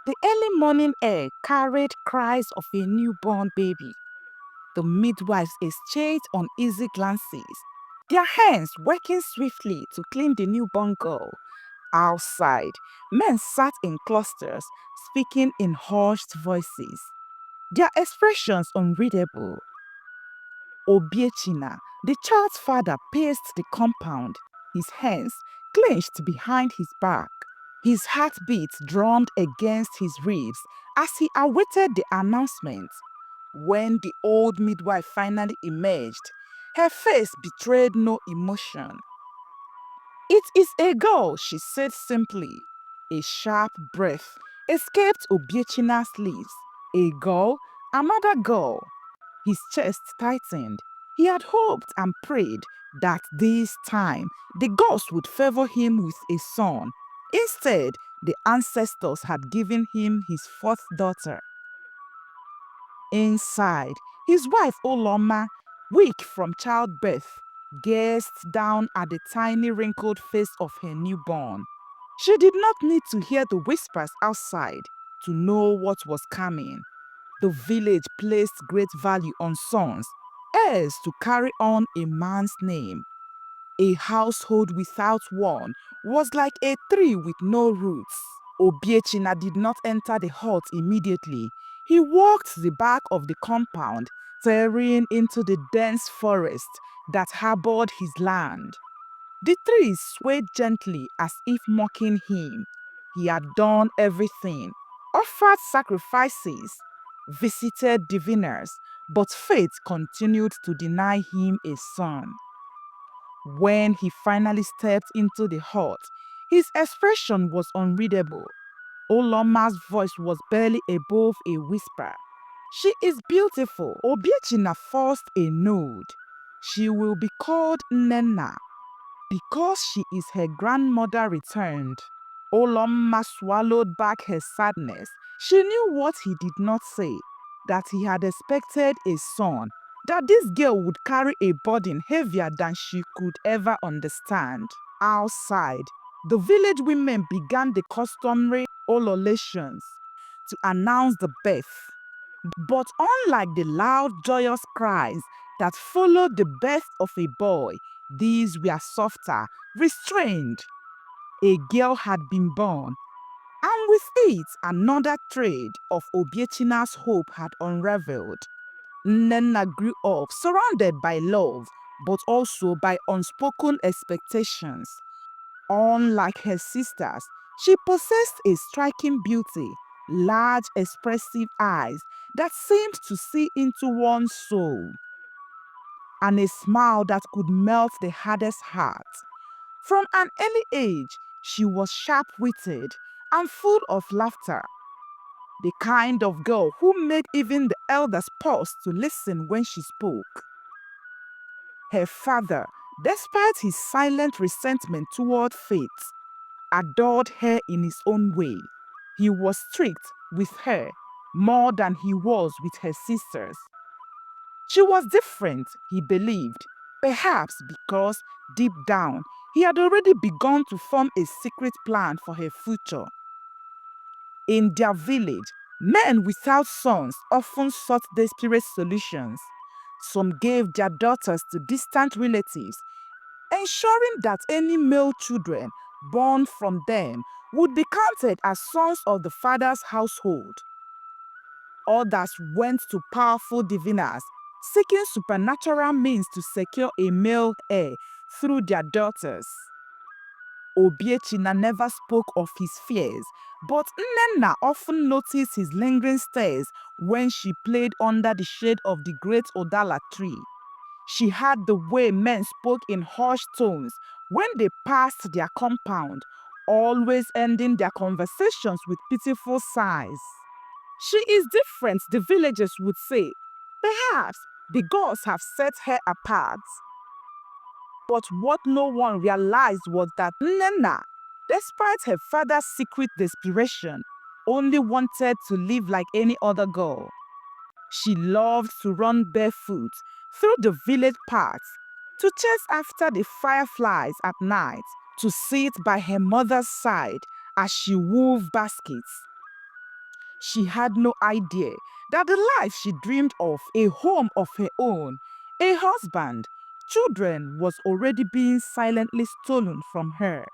The early morning air carried cries of a newborn baby. The midwives exchanged uneasy glances, their hands working swiftly to clean the newborn girl. Outside, men sat in clusters, speaking in hushed voices, their expressions unreadable. Obiechina, the child's father, paced the compound, his hands clenched behind his back. His heartbeat drummed against his ribs as he awaited the announcement. When the old midwife finally emerged, her face betrayed no emotion. "It is a girl," she said simply. A sharp breath escaped Obiechina's lips. A girl, another girl. His chest tightened. He had hoped and prayed that this time the gods would favor him with a son. Instead, the ancestors had given him his fourth daughter. Inside, his wife Oloma, weak from childbirth, gazed down at the tiny wrinkled face of her newborn. She did not need to hear the whispers outside to know what was coming. The village placed great value on sons, heirs to carry on a man's name. A household without one was like a tree with no roots. Obiechina did not enter the hut immediately. He walked the back of the compound, tearing into the dense forest that harbored his land. The trees swayed gently as if mocking him. He had done everything, offered sacrifices, visited diviners, but fate continued to deny him a son. When he finally stepped into the hut, his expression was unreadable. Oloma's voice was barely above a whisper. "She is beautiful." Obiechina forced a nod. "She will be called Nnenna because she is her grandmother returned." Oloma swallowed back her sadness. She knew what he did not say, that he had expected a son, that this girl would carry a burden heavier than she could ever understand. Outside, the village women began the customary ululations to announce the birth. But unlike the loud, joyous cries that followed the birth of a boy, these were softer, restrained. A girl had been born, and with it, another thread of Obiechina's hope had unraveled. Nnenna grew up surrounded by love, but also by unspoken expectations. Unlike her sisters, she possessed a striking beauty, large, expressive eyes that seemed to see into one's soul, and a smile that could melt the hardest heart. From an early age, she was sharp-witted and full of laughter, the kind of girl who made even the elders pause to listen when she spoke. Her father, despite his silent resentment toward fate, adored her in his own way. He was strict with her more than he was with her sisters. She was different, he believed, perhaps because deep down he had already begun to form a secret plan for her future. In their village, men without sons often sought desperate solutions. Some gave their daughters to distant relatives, ensuring that any male children born from them would be counted as sons of the father's household. Others went to powerful diviners, seeking supernatural means to secure a male heir through their daughters. Obiechina never spoke of his fears, but Nnenna often noticed his lingering stares when she played under the shade of the great Odala tree. She heard the way men spoke in hushed tones when they passed their compound, always ending their conversations with pitiful sighs. "She is different," the villagers would say. "Perhaps the gods have set her apart." But what no one realized was that Nnenna, despite her father's secret desperation, only wanted to live like any other girl. She loved to run barefoot through the village paths, to chase after the fireflies at night, to sit by her mother's side as she wove baskets. She had no idea that the life she dreamed of, a home of her own, a husband, children, was already being silently stolen from her.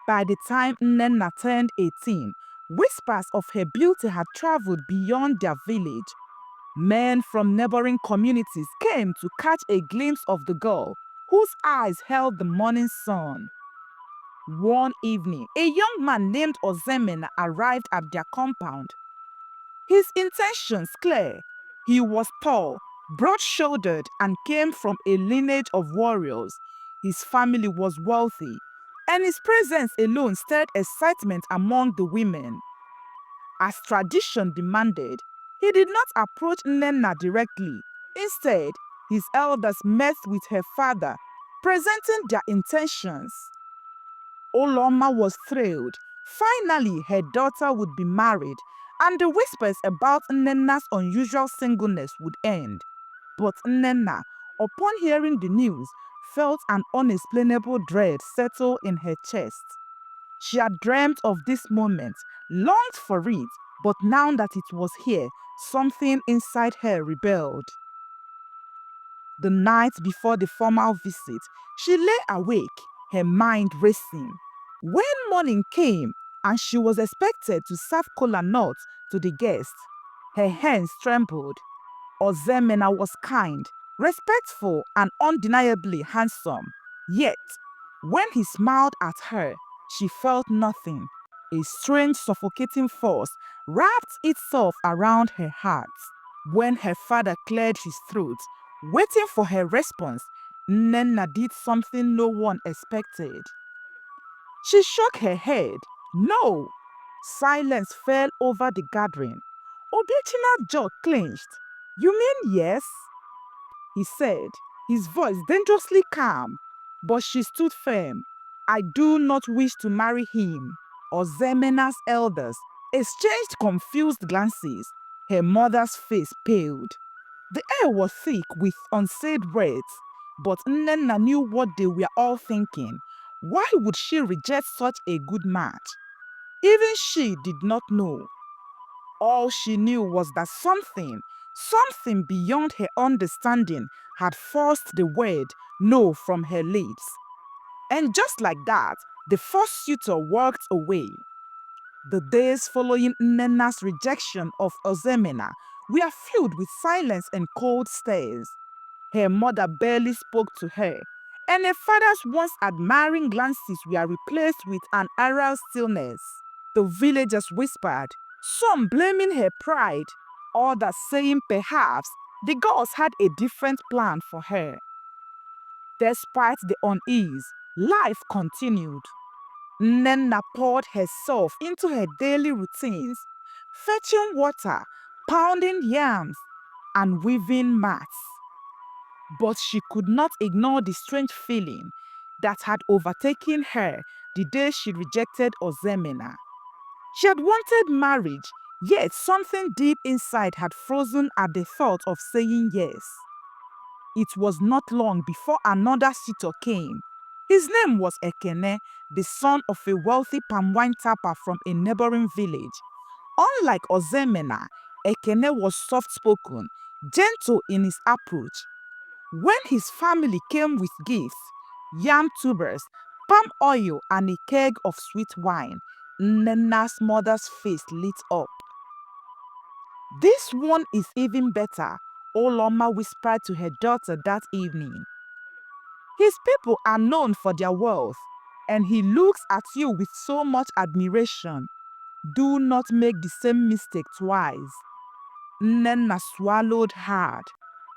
By the time Nnenna turned 18, whispers of her beauty had traveled beyond their village. Men from neighboring communities came to catch a glimpse of the girl whose eyes held the morning sun. One evening, a young man named Nnenna arrived at their compound. His intentions clear. He was tall, broad-shouldered, and came from a lineage of warriors. His family was wealthy, and his presence alone stirred excitement among the women. As tradition demanded, he did not approach Nnenna directly. Instead, his elders met with her father, presenting their intentions. Oloma was thrilled. Finally, her daughter would be married, and the whispers about Nnenna's unusual singleness would end. But Nnenna, upon hearing the news, felt an unexplainable dread settle in her chest. She had dreamt of this moment, longed for it, but now that it was here, something inside her rebelled. The night before the formal visit, she lay awake, her mind racing. When morning came and she was expected to serve kola nuts to the guests, her hands trembled. Nnenna was kind, respectful, and undeniably handsome. Yet, when he smiled at her, she felt nothing. A strange, suffocating force wrapped itself around her heart. When her father cleared his throat, waiting for her response, Nnenna did something no one expected. She shook her head. No! Silence fell over the gathering. Obiechina's jaw clenched. You mean yes? He said, his voice dangerously calm. But she stood firm. I do not wish to marry him. Ozemena's elders exchanged confused glances. Her mother's face paled. The air was thick with unsaid words, but Nnenna knew what they were all thinking. Why would she reject such a good match? Even she did not know. All she knew was that something beyond her understanding had forced the word no from her lips. And just like that, the first suitor walked away. The days following Nnenna's rejection of Ozemena were filled with silence and cold stares. Her mother barely spoke to her, and her father's once admiring glances were replaced with an aerial stillness. The villagers whispered, some blaming her pride, others saying perhaps the gods had a different plan for her. Despite the unease, life continued. Nnenna poured herself into her daily routines, fetching water, pounding yams, and weaving mats. But she could not ignore the strange feeling that had overtaken her the day she rejected Ozemena. She had wanted marriage, yet something deep inside had frozen at the thought of saying yes. It was not long before another suitor came. His name was Ekene, the son of a wealthy palm wine tapper from a neighboring village. Unlike Ozemena, Ekene was soft-spoken, gentle in his approach. When his family came with gifts, yam tubers, palm oil, and a keg of sweet wine, Nnenna's mother's face lit up. This one is even better, Oloma whispered to her daughter that evening. His people are known for their wealth, and he looks at you with so much admiration. Do not make the same mistake twice. Nnenna swallowed hard.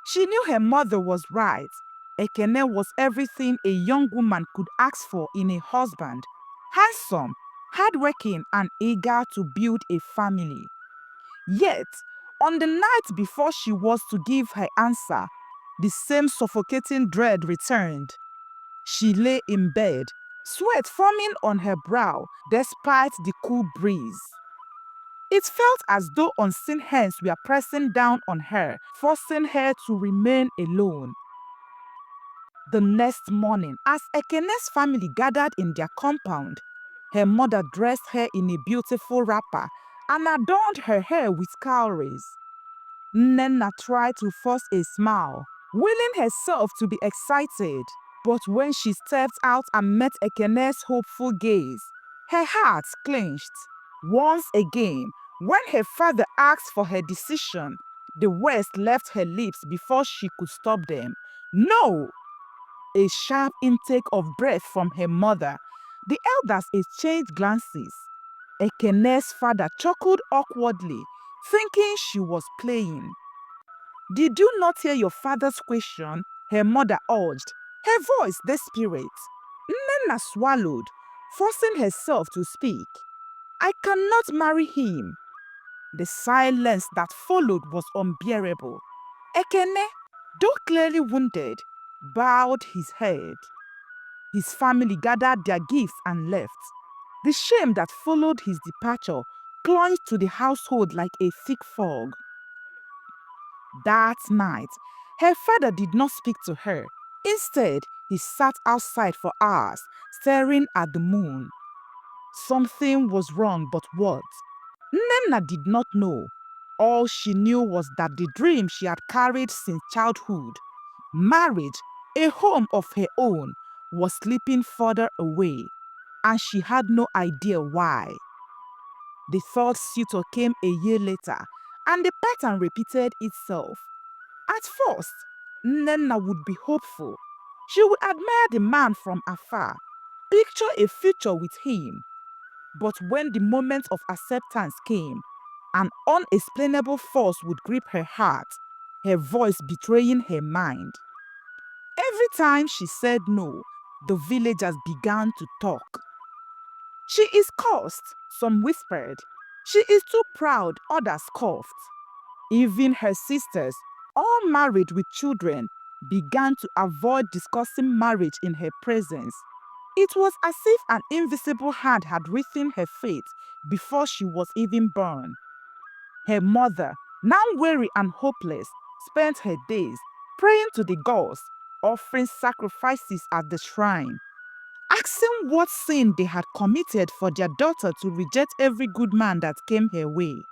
She knew her mother was right. Ekene was everything a young woman could ask for in a husband. Handsome, hardworking, and eager to build a family. Yet, on the night before she was to give her answer, the same suffocating dread returned. She lay in bed, sweat forming on her brow despite the cool breeze. It felt as though unseen hands were pressing down on her, forcing her to remain alone. The next morning, as Ekene's family gathered in their compound, her mother dressed her in a beautiful wrapper and adorned her hair with cowries. Nnenna tried to force a smile, willing herself to be excited. But when she stepped out and met Ekene's hopeful gaze, her heart clenched. Once again, when her father asked for her decision, the words left her lips before she could stop them. No! A sharp intake of breath from her mother. The elders exchanged glances. Ekene's father chuckled awkwardly, thinking she was playing. "Did you not hear your father's question?" her mother urged, her voice desperate. Nnenna swallowed, forcing herself to speak. "I cannot marry him." The silence that followed was unbearable. Ekene, though clearly wounded, bowed his head. His family gathered their gifts and left. The shame that followed his departure clung to the household like a thick fog. That night, her father did not speak to her. Instead, he sat outside for hours, staring at the moon. Something was wrong, but what? Nnenna did not know. All she knew was that the dream she had carried since childhood, marriage, a home of her own, was slipping further away, and she had no idea why. The third suitor came a year later, and the pattern repeated itself. At first, Nnenna would be hopeful. She would admire the man from afar, picture a future with him. But when the moment of acceptance came, an unexplainable force would grip her heart, her voice betraying her mind. Every time she said no, the villagers began to talk. "She is cursed," some whispered. "She is too proud," others scoffed. Even her sisters, all married with children, began to avoid discussing marriage in her presence. It was as if an invisible hand had written her fate before she was even born. Her mother, now weary and hopeless, spent her days praying to the gods, offering sacrifices at the shrine, asking what sin they had committed for their daughter to reject every good man that came her way.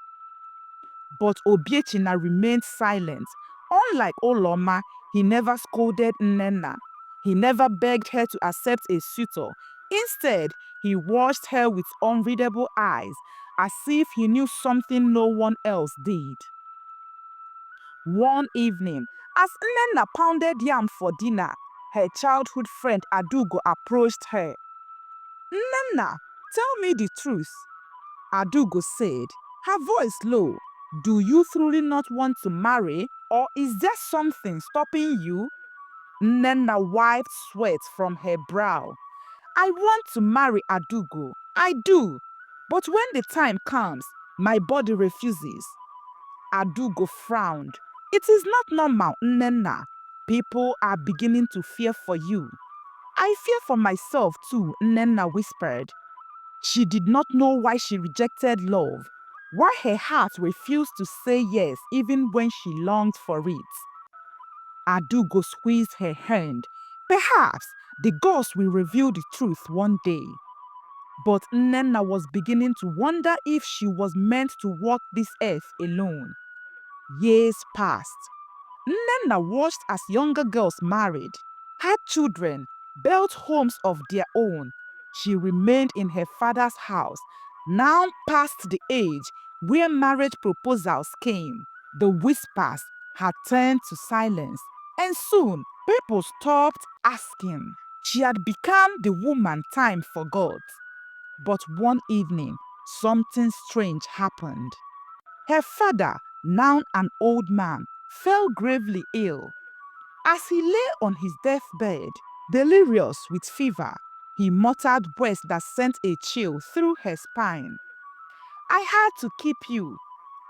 But Obiechina remained silent. Unlike Oloma, he never scolded Nnenna. He never begged her to accept a suitor. Instead, he watched her with unreadable eyes, as if he knew something no one else did. One evening, as Nnenna pounded yam for dinner, her childhood friend Adugo approached her. "Nnenna, tell me the truth," Adugo said, her voice low. "Do you truly not want to marry, or is there something stopping you?" Nnenna wiped sweat from her brow. "I want to marry Adugo. I do. But when the time comes, my body refuses." Adugo frowned. "It is not normal, Nnenna. People are beginning to fear for you." "I fear for myself too," Nnenna whispered. She did not know why she rejected love, why her heart refused to say yes even when she longed for it. Adugo squeezed her hand. Perhaps the gods will reveal the truth one day. But Nnenna was beginning to wonder if she was meant to walk this earth alone. Years passed. Nnenna watched as younger girls married, had children, built homes of their own. She remained in her father's house, now past the age where marriage proposals came. The whispers had turned to silence, and soon people stopped asking. She had become the woman time forgot. But one evening, something strange happened. Her father, now an old man, fell gravely ill. As he lay on his deathbed, delirious with fever, he muttered words that sent a chill through her spine. "I had to keep you,"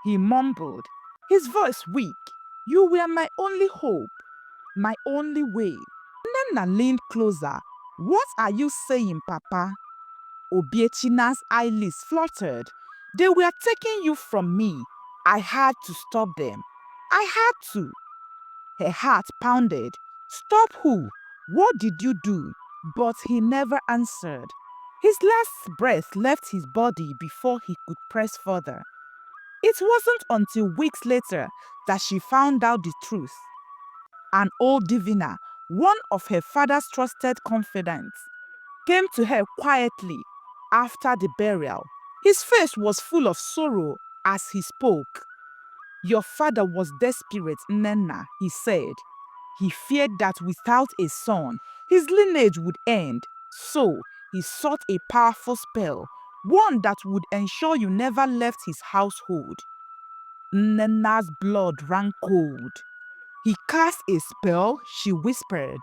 he mumbled, his voice weak. "You were my only hope, my only way." Nnenna leaned closer. "What are you saying, Papa?" Obiechina's eyelids fluttered. "They were taking you from me. I had to stop them. I had to." Her heart pounded. "Stop who? What did you do?" But he never answered. His last breath left his body before he could press further. It wasn't until weeks later that she found out the truth. An old diviner, one of her father's trusted confidants, came to her quietly after the burial. His face was full of sorrow as he spoke. Your father was desperate, Nnenna, he said. He feared that without a son, his lineage would end. So he sought a powerful spell, one that would ensure you never left his household. Nnenna's blood ran cold. He cast a spell, she whispered.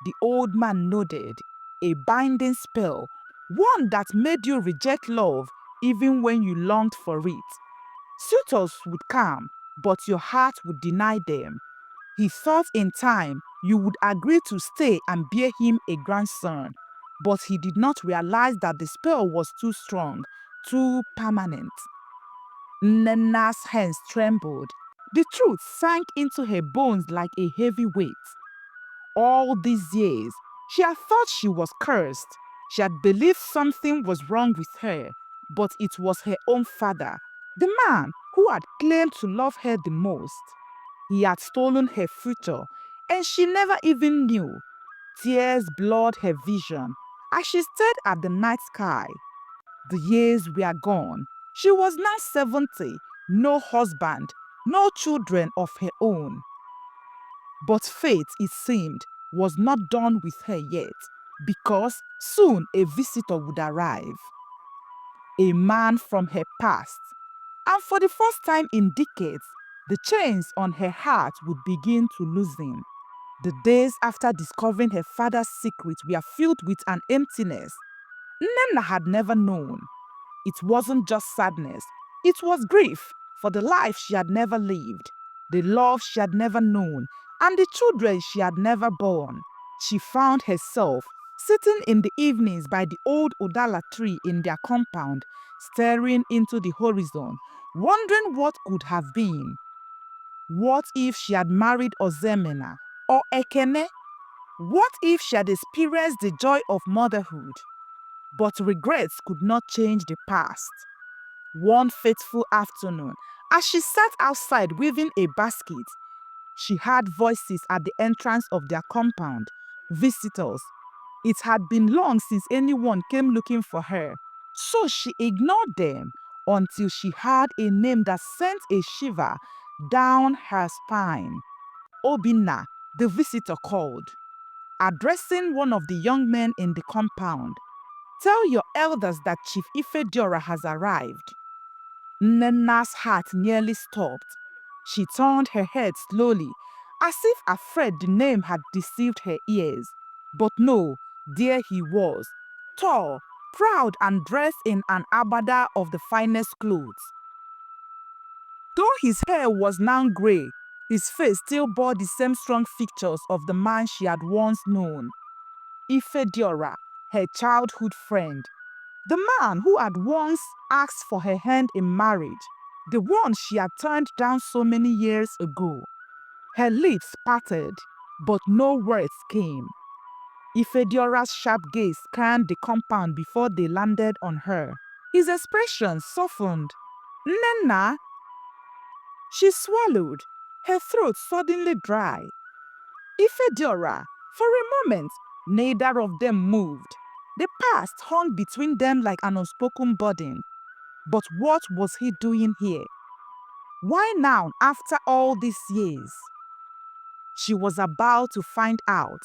The old man nodded. A binding spell, one that made you reject love even when you longed for it. Suitors would come, but your heart would deny them. He thought in time you would agree to stay and bear him a grandson, but he did not realize that the spell was too strong, too permanent. Nnenna's hands trembled. The truth sank into her bones like a heavy weight. All these years, she had thought she was cursed. She had believed something was wrong with her, but it was her own father, the man who had claimed to love her the most. He had stolen her future, and she never even knew. Tears blurred her vision as she stared at the night sky. The years were gone. She was now 70, no husband, no children of her own. But fate, it seemed, was not done with her yet, because soon a visitor would arrive. A man from her past. And for the first time in decades, the chains on her heart would begin to loosen. The days after discovering her father's secret were filled with an emptiness Nnenna had never known. It wasn't just sadness, it was grief for the life she had never lived, the love she had never known, and the children she had never born. She found herself sitting in the evenings by the old Udala tree in their compound, staring into the horizon, wondering what could have been. What if she had married Ozemena or Ekene? What if she had experienced the joy of motherhood? But regrets could not change the past. One fateful afternoon, as she sat outside weaving a basket, she heard voices at the entrance of their compound, visitors. It had been long since anyone came looking for her, so she ignored them until she heard a name that sent a shiver down her spine. Obinna, the visitor called, addressing one of the young men in the compound. Tell your elders that Chief Ifediora has arrived. Nnenna's heart nearly stopped. She turned her head slowly, as if afraid the name had deceived her ears. But no, there he was, tall, proud, and dressed in an abada of the finest clothes. Though his hair was now grey, his face still bore the same strong features of the man she had once known. Ifediora, her childhood friend. The man who had once asked for her hand in marriage, the one she had turned down so many years ago. Her lips parted, but no words came. Ifediora's sharp gaze scanned the compound before they landed on her. His expression softened. Nnenna? She swallowed, her throat suddenly dry. Ifediora, for a moment, neither of them moved. The past hung between them like an unspoken burden. But what was he doing here? Why now, after all these years? She was about to find out.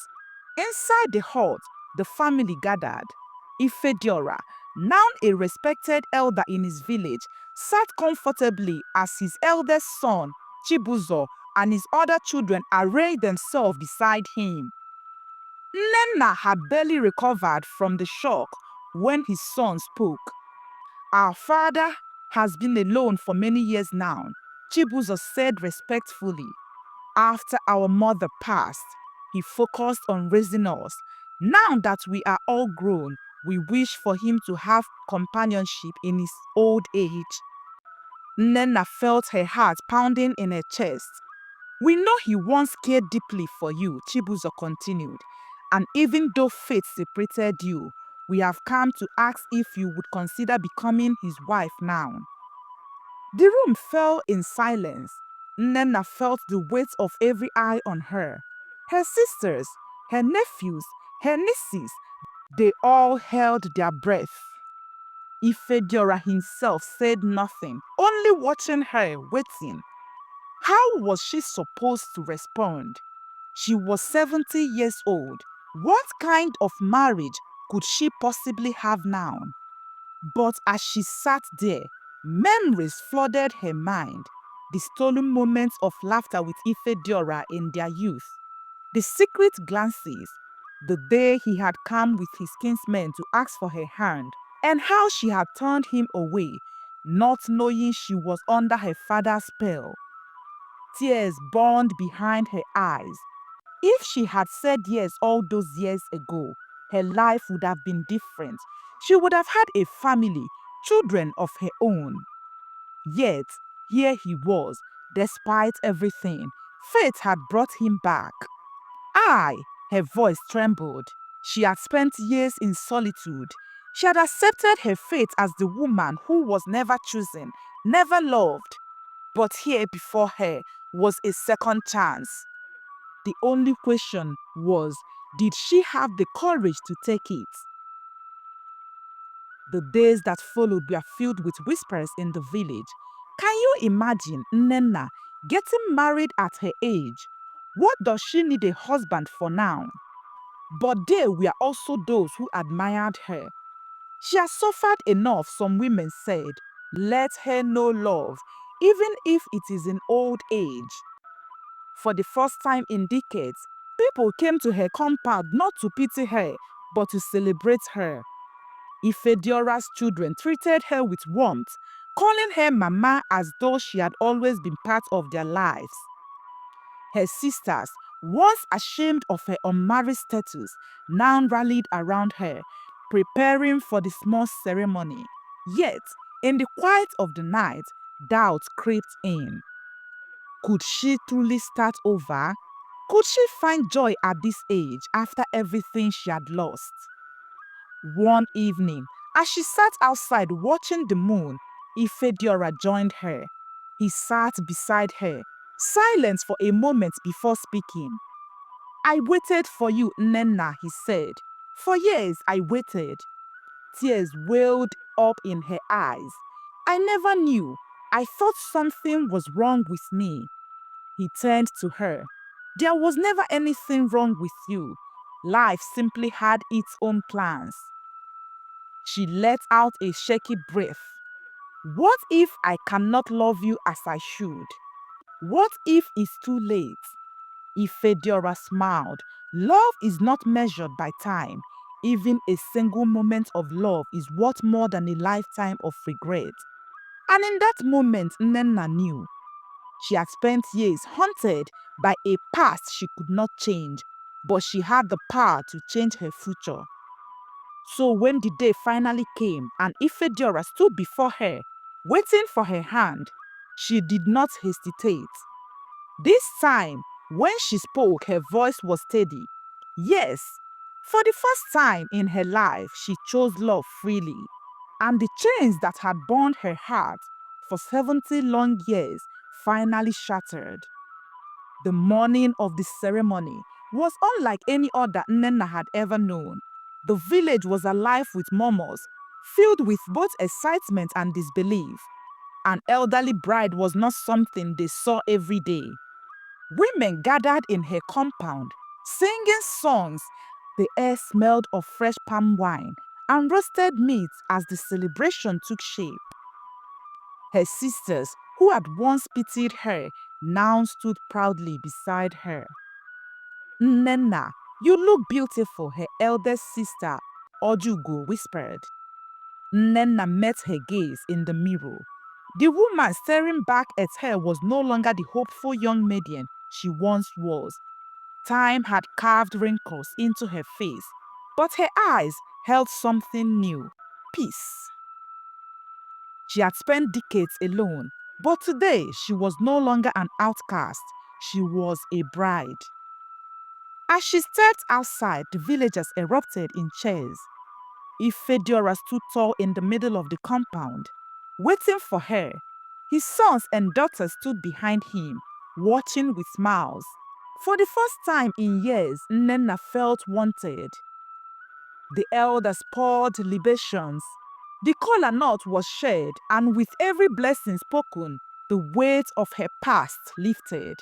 Inside the hut, the family gathered. Ifediora, now a respected elder in his village, sat comfortably as his eldest son, Chibuzo, and his other children arrayed themselves beside him. Nnenna had barely recovered from the shock when his son spoke. Our father has been alone for many years now, Chibuzo said respectfully. After our mother passed, he focused on raising us. Now that we are all grown, we wish for him to have companionship in his old age. Nnenna felt her heart pounding in her chest. We know he once cared deeply for you, Chibuzo continued. And even though fate separated you, we have come to ask if you would consider becoming his wife now. The room fell in silence. Nnenna felt the weight of every eye on her. Her sisters, her nephews, her nieces, they all held their breath. Ifediora himself said nothing, only watching her, waiting. How was she supposed to respond? She was 70 years old. What kind of marriage could she possibly have now? But as she sat there, memories flooded her mind. The stolen moments of laughter with Ifediora in their youth, the secret glances, the day he had come with his kinsmen to ask for her hand, and how she had turned him away, not knowing she was under her father's spell. Tears burned behind her eyes. If she had said yes all those years ago, her life would have been different. She would have had a family, children of her own. Yet, here he was, despite everything. Fate had brought him back. Her voice trembled. She had spent years in solitude. She had accepted her fate as the woman who was never chosen, never loved. But here before her was a second chance. The only question was, did she have the courage to take it? The days that followed were filled with whispers in the village. Can you imagine Nnenna getting married at her age? What does she need a husband for now? But there were also those who admired her. She has suffered enough, some women said. Let her know love, even if it is in old age. For the first time in decades, people came to her compound not to pity her, but to celebrate her. Ifediora's children treated her with warmth, calling her Mama as though she had always been part of their lives. Her sisters, once ashamed of her unmarried status, now rallied around her, preparing for the small ceremony. Yet, in the quiet of the night, doubt crept in. Could she truly start over? Could she find joy at this age after everything she had lost? One evening, as she sat outside watching the moon, Ifediora joined her. He sat beside her, silent for a moment before speaking. I waited for you, Nnenna, he said. For years I waited. Tears welled up in her eyes. I never knew. I thought something was wrong with me. He turned to her. There was never anything wrong with you. Life simply had its own plans. She let out a shaky breath. What if I cannot love you as I should? What if it's too late? Ifediora smiled. Love is not measured by time. Even a single moment of love is worth more than a lifetime of regret. And in that moment, Nnenna knew. She had spent years haunted by a past she could not change, but she had the power to change her future. So when the day finally came and Ifediora stood before her, waiting for her hand, she did not hesitate. This time, when she spoke, her voice was steady. Yes, for the first time in her life, she chose love freely. And the chains that had bound her heart for 70 long years finally shattered. The morning of the ceremony was unlike any other Nnenna had ever known. The village was alive with murmurs, filled with both excitement and disbelief. An elderly bride was not something they saw every day. Women gathered in her compound, singing songs. The air smelled of fresh palm wine and roasted meat as the celebration took shape. Her sisters, who had once pitied her, now stood proudly beside her. Nnenna, you look beautiful, her eldest sister, Ojugo, whispered. Nnenna met her gaze in the mirror. The woman staring back at her was no longer the hopeful young maiden she once was. Time had carved wrinkles into her face, but her eyes held something new: peace. She had spent decades alone, but today she was no longer an outcast. She was a bride. As she stepped outside, the villagers erupted in cheers. Ifediora stood tall in the middle of the compound, waiting for her. His sons and daughters stood behind him, watching with smiles. For the first time in years, Nnenna felt wanted. The elders poured libations. The kola nut was shared, and with every blessing spoken, the weight of her past lifted.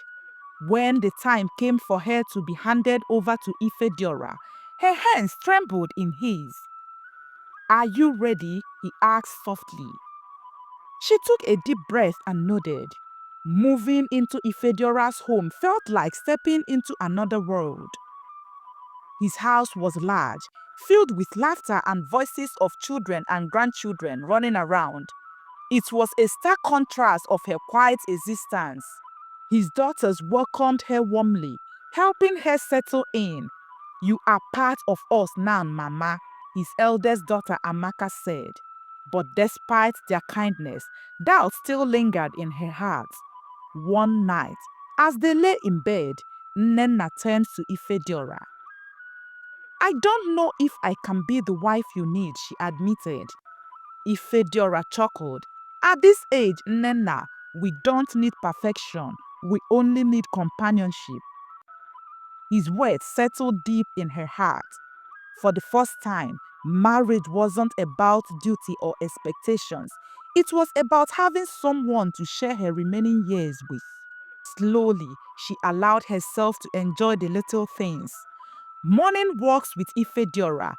When the time came for her to be handed over to Ifediora, her hands trembled in his. "Are you ready?" he asked softly. She took a deep breath and nodded. Moving into Ifediora's home felt like stepping into another world. His house was large, filled with laughter and voices of children and grandchildren running around. It was a stark contrast of her quiet existence. His daughters welcomed her warmly, helping her settle in. "You are part of us now, Mama," his eldest daughter Amaka said. But despite their kindness, doubt still lingered in her heart. One night, as they lay in bed, Nnenna turned to Ifediora. "I don't know if I can be the wife you need," she admitted. Ifediora chuckled. "At this age, Nnenna, we don't need perfection. We only need companionship." His words settled deep in her heart. For the first time, marriage wasn't about duty or expectations. It was about having someone to share her remaining years with. Slowly, she allowed herself to enjoy the little things. Morning walks with Ifediora,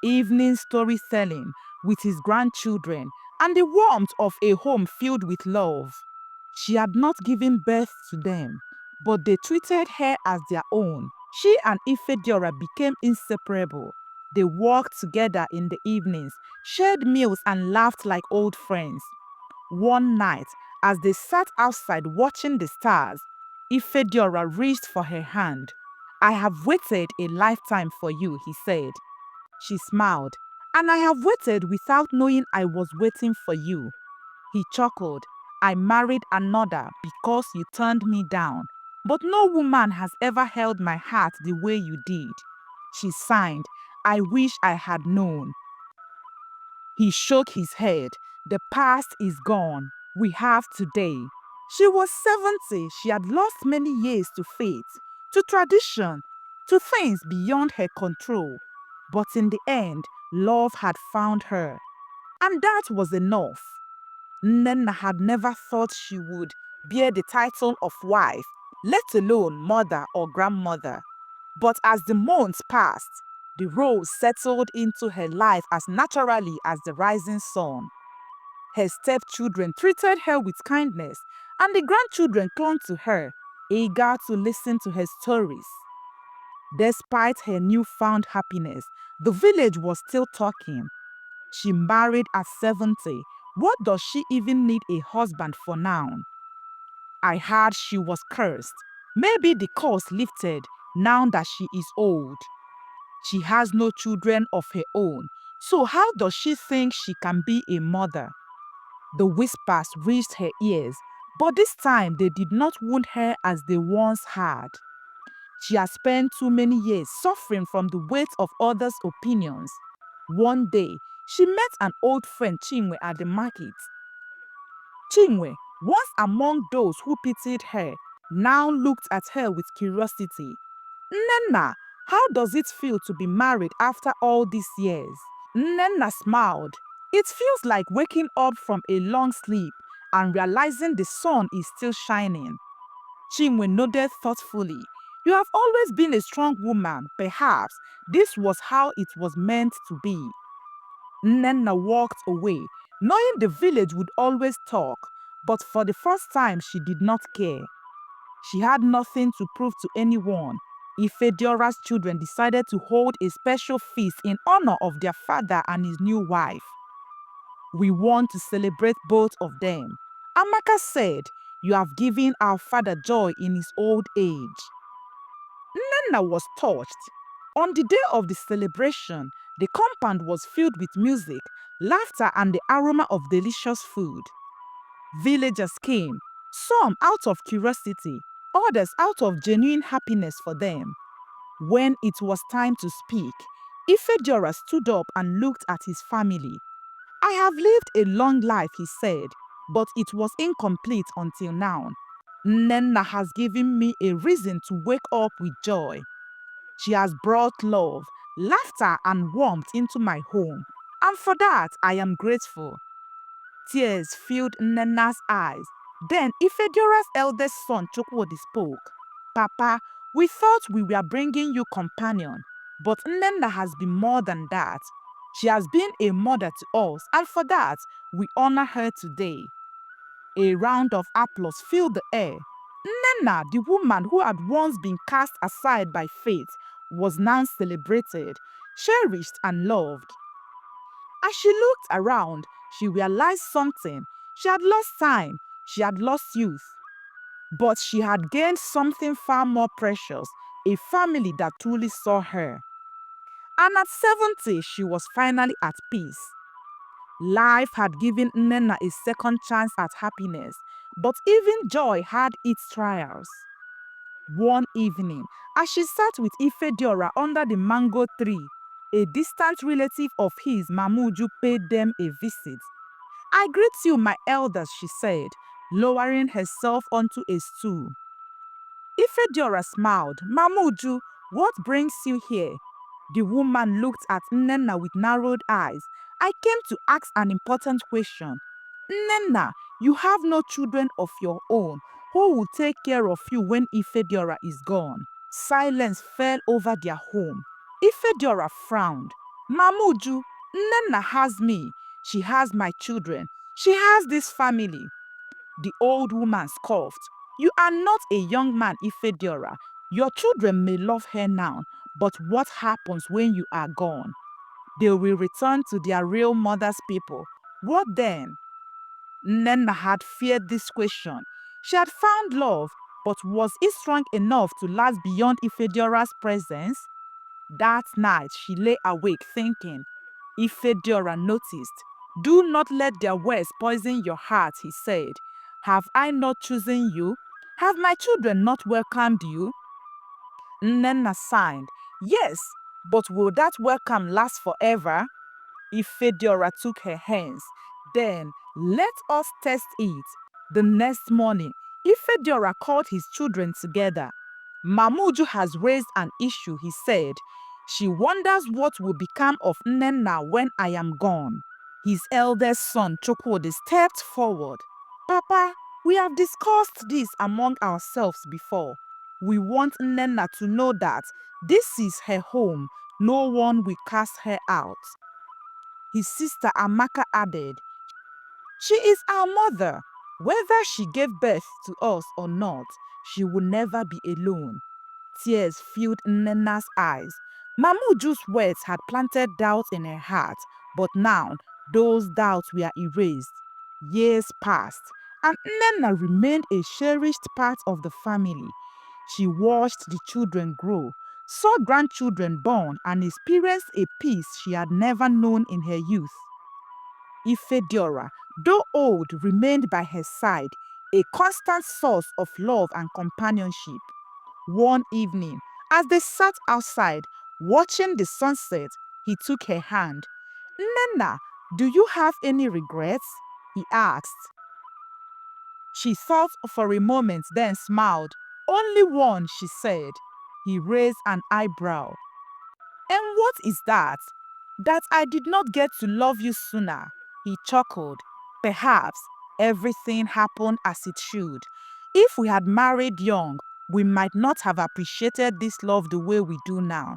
evening storytelling with his grandchildren, and the warmth of a home filled with love. She had not given birth to them, but they treated her as their own. She and Ifediora became inseparable. They walked together in the evenings, shared meals, and laughed like old friends. One night, as they sat outside watching the stars, Ifediora reached for her hand. "I have waited a lifetime for you," he said. She smiled. "And I have waited without knowing I was waiting for you." He chuckled. "I married another because you turned me down. But no woman has ever held my heart the way you did." She sighed. "I wish I had known." He shook his head. "The past is gone. We have today." She was 70. She had lost many years to fate, to tradition, to things beyond her control. But in the end, love had found her. And that was enough. Nnenna had never thought she would bear the title of wife, let alone mother or grandmother. But as the months passed, the roles settled into her life as naturally as the rising sun. Her stepchildren treated her with kindness, and the grandchildren clung to her, eager to listen to her stories. Despite her newfound happiness, the village was still talking. She married at 70. What does she even need a husband for now? "I heard she was cursed. Maybe the curse lifted now that she is old. She has no children of her own. So how does she think she can be a mother?" The whispers reached her ears, but this time they did not wound her as they once had. She has spent too many years suffering from the weight of others' opinions. One day, she met an old friend, Chinwe, at the market. Chinwe, once among those who pitied her, now looked at her with curiosity. "Nnenna, how does it feel to be married after all these years?" Nnenna smiled. "It feels like waking up from a long sleep and realizing the sun is still shining." Chinwe nodded thoughtfully. "You have always been a strong woman. Perhaps this was how it was meant to be." Nnenna walked away, knowing the village would always talk, but for the first time she did not care. She had nothing to prove to anyone. Ifediora's children decided to hold a special feast in honor of their father and his new wife. "We want to celebrate both of them." Amaka said, "You have given our father joy in his old age." Nnenna was touched. On the day of the celebration, the compound was filled with music, laughter, and the aroma of delicious food. Villagers came, some out of curiosity, others out of genuine happiness for them. When it was time to speak, Ifediora stood up and looked at his family. "I have lived a long life," he said. but it was incomplete until now. Nnenna has given me a reason to wake up with joy. She has brought love, laughter, and warmth into my home, and for that I am grateful. Tears filled Nnenna's eyes. Then Ifediora's eldest son Chukwudi spoke. Papa, we thought we were bringing you companion, but Nnenna has been more than that. She has been a mother to us, and for that we honor her today. A round of applause filled the air. Nnenna, the woman who had once been cast aside by fate, was now celebrated, cherished, and loved. As she looked around, she realized something. She had lost time, she had lost youth, but she had gained something far more precious, a family that truly saw her. And at 70, she was finally at peace. Life had given Nnenna a second chance at happiness, but even joy had its trials. One evening, as she sat with Ifediora under the mango tree, a distant relative of his, Mamuju, paid them a visit. "I greet you, my elders," she said, lowering herself onto a stool. Ifediora smiled. "Mamuju, what brings you here?" The woman looked at Nnenna with narrowed eyes. "I came to ask an important question. Nnenna, you have no children of your own. Who will take care of you when Ifediora is gone?" Silence fell over their home. Ifediora frowned. "Mamuju, Nnenna has me. She has my children. She has this family." The old woman scoffed. "You are not a young man, Ifediora. Your children may love her now, but what happens when you are gone? They will return to their real mother's people. What then?" Nnenna had feared this question. She had found love, but was it strong enough to last beyond Ifediora's presence? That night she lay awake thinking. Ifediora noticed. "Do not let their words poison your heart," he said. "Have I not chosen you? Have my children not welcomed you?" Nnenna sighed. "Yes, but will that welcome last forever?" Ifediora took her hands. "Then let us test it." The next morning, Ifediora called his children together. "Mamuju has raised an issue," he said. "She wonders what will become of Nnenna when I am gone." His eldest son, Chukwudi, stepped forward. "Papa, we have discussed this among ourselves before. We want Nnenna to know that this is her home. No one will cast her out." His sister Amaka added, "She is our mother. Whether she gave birth to us or not, she will never be alone." Tears filled Nnenna's eyes. Mamuju's words had planted doubts in her heart, but now those doubts were erased. Years passed, and Nnenna remained a cherished part of the family. She watched the children grow, saw grandchildren born, and experienced a peace she had never known in her youth. Ifediora, though old, remained by her side, a constant source of love and companionship. One evening, as they sat outside watching the sunset, he took her hand. "Nnenna, do you have any regrets?" he asked. She thought for a moment, then smiled. "Only one," she said. He raised an eyebrow. "And what is that?" "That I did not get to love you sooner." He chuckled. "Perhaps everything happened as it should. If we had married young, we might not have appreciated this love the way we do now."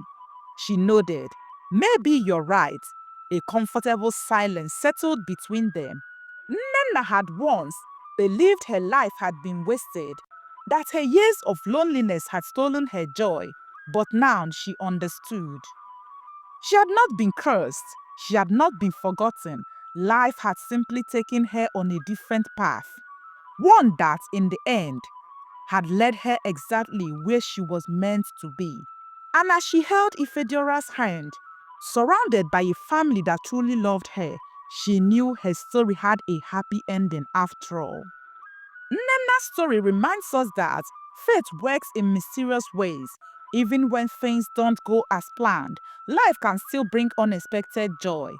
She nodded. "Maybe you're right." A comfortable silence settled between them. Nnenna had once believed her life had been wasted, that her years of loneliness had stolen her joy, but now she understood. She had not been cursed. She had not been forgotten. Life had simply taken her on a different path. One that, in the end, had led her exactly where she was meant to be. And as she held Ifediora's hand, surrounded by a family that truly loved her, she knew her story had a happy ending after all. Nnenna's story reminds us that faith works in mysterious ways. Even when things don't go as planned, life can still bring unexpected joy.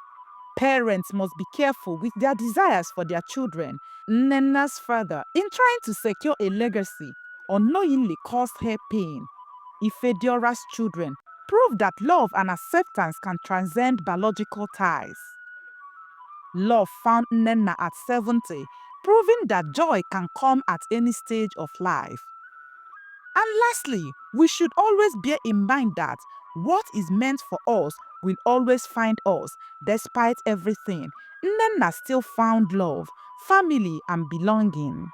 Parents must be careful with their desires for their children. Nnenna's father, in trying to secure a legacy, unknowingly caused her pain. Ifediora's children prove that love and acceptance can transcend biological ties. Love found Nnenna at 70, proving that joy can come at any stage of life. And lastly, we should always bear in mind that what is meant for us will always find us. Despite everything, Nnenna still found love, family, and belonging.